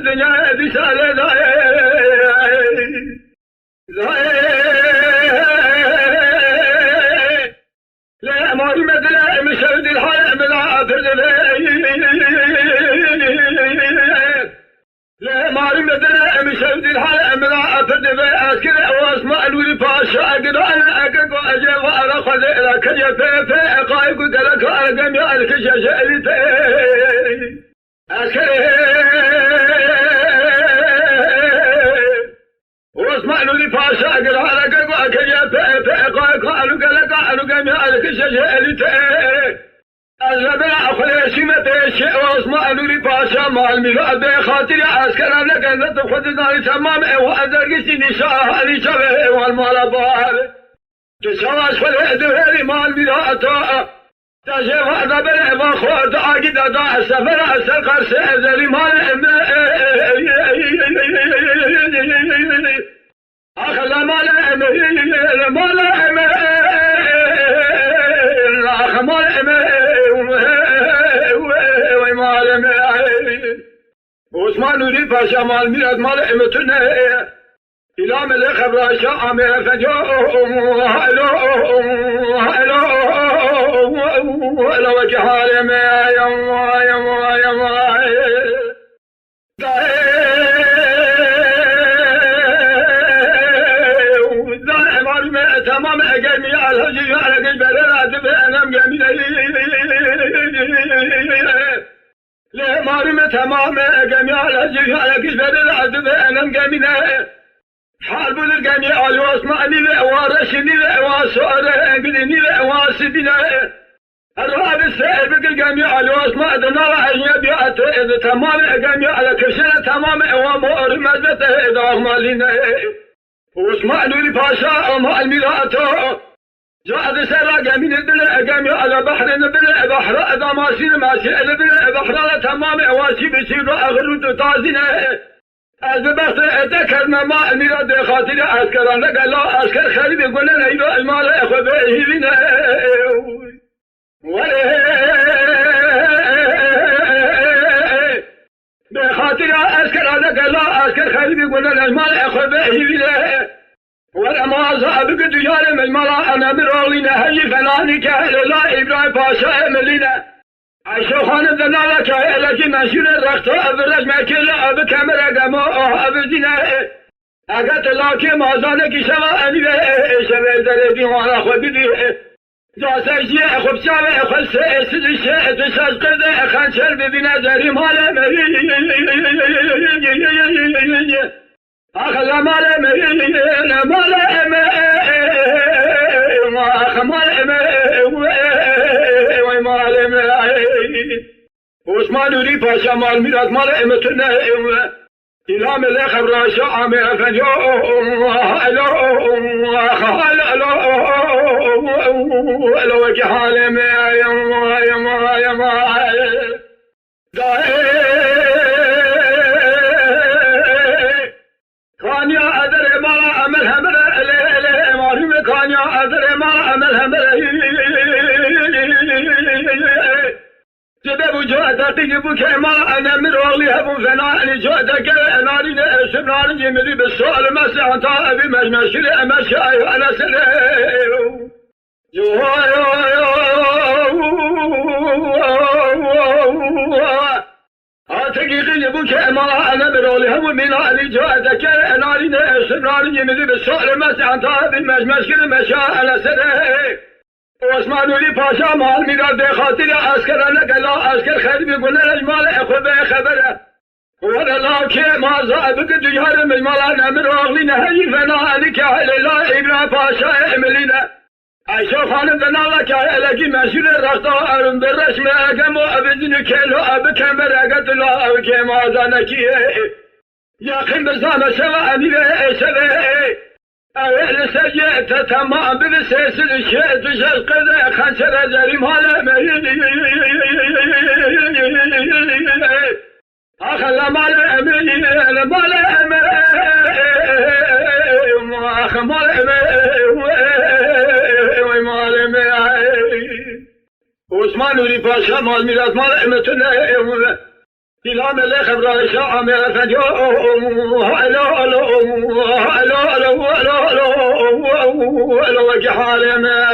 الدنيا بسالة لا مال مدلا مشهد الحياة ملعب لا مال مدلا مشهد الحياة ملعب أسكر واسمع الولي باشا أقدر أنا أقدر أجيب على خذ لك يفيف قايق لك أرقم يا الكشاشة أسكر واسمع الولي باشا أقدر أنا أقدر أجيب قايق لك أرقم يا الكشاشة الزبل أخذ شمته شيء واسمع الولي باشا مع الميلاد بخاطر عسكر لك أن تأخذ ذلك تمام وأدرك نشاء لشبه والمال بال تسواش فالهدف مع الميلاد تجيب هذا بل وخوت عقد داع السفر السقر سيزل مال أخذ مال أخذ عثمان ولي باشا مال ميلاد مال امتنا الى ملك براشا عمي فجوهم هلو وجه حالي تمام اقامي على الهجي على قلب الراتب انا مقامي لا مارم تمام اقامي على الهجي على قلب الراتب انا مقامي حارب القامي على واسمعني وارشني واسوره انقذني واسدني الراب السائل بالقامي على واسمع دنار اجنبيات اذا تمام اقامي على كرشنا تمام ومؤر مزته اذا اغمالينا واسمع لي باشا مع الميلاد جاء سراقة من البلع قامي على بحر البلع بحر اذا ماشي البلع بحر تمام واسي بسير اغرد طازنه أذبحت ذكرنا مع الميلاد خاطر عسكر أنا قال لا عسكر خالد يقول لنا إذا المال أخذ به بنا بخاطر عسكر أنا قال لا عسكر خالد يقول لنا المال أخذ به بنا والأما صاحب الدجال من المال أنا مرولينا هي فلانك لا إبراهيم باشا ملينا عشو خانم دنا لك لكن مشير الرخت أبرز مكلا بكاميرا قامو أبزينا أقت لك ما زانك شوا أني شوا زردي وانا خدي جاسي أخذ شوا أخذ سيد تشاز قد خان شرب بنظر مال أخذ مال عثمان ولي باشا مال ميلاد مال امتنا الى ملك براشا عمي فجوهم هلو وجه حالي كان يا أدري ما عمل همر كان يا أدري ما عمل همر سبب جوعتك تجيبك ما أنا مرولي هبو فناني جوعتك أناني سبناني جميلي بالسؤال مسيح طائبي مشمشري أمشي أنا سليم أتجي جيبك ما أنا مرولي هبو مناني جوعتك أناني سبناني جميلي بالسؤال مسيح طائبي مشمشري مشي أنا سليم عثمان ولي باشا مال ميلاد خاطر عسكر انا قال عسكر خالد يقول لنا المال اخذ به خبره وانا لا ما زاد الدجال من المال انا من اغلينا هي فنا عليك لا ابراهيم باشا اعملنا عيشو خانم دنا لك لكن ماشي الرخطه ارم بالرسم اقام ابدن كيلو ابكمر قلت له كما زانك يا اخي بزام سوا اني سوا أهل سجيت تمام بالسيس الشيء تشل قذا خنسر زريم هلا أخلا مال أمين مال أخ مال عثمان ولي باشا مال ميلاد مال أمتنا سلام الله خبر شام فجو هلا هلا هلا هلا هلا هلا وجه حال ما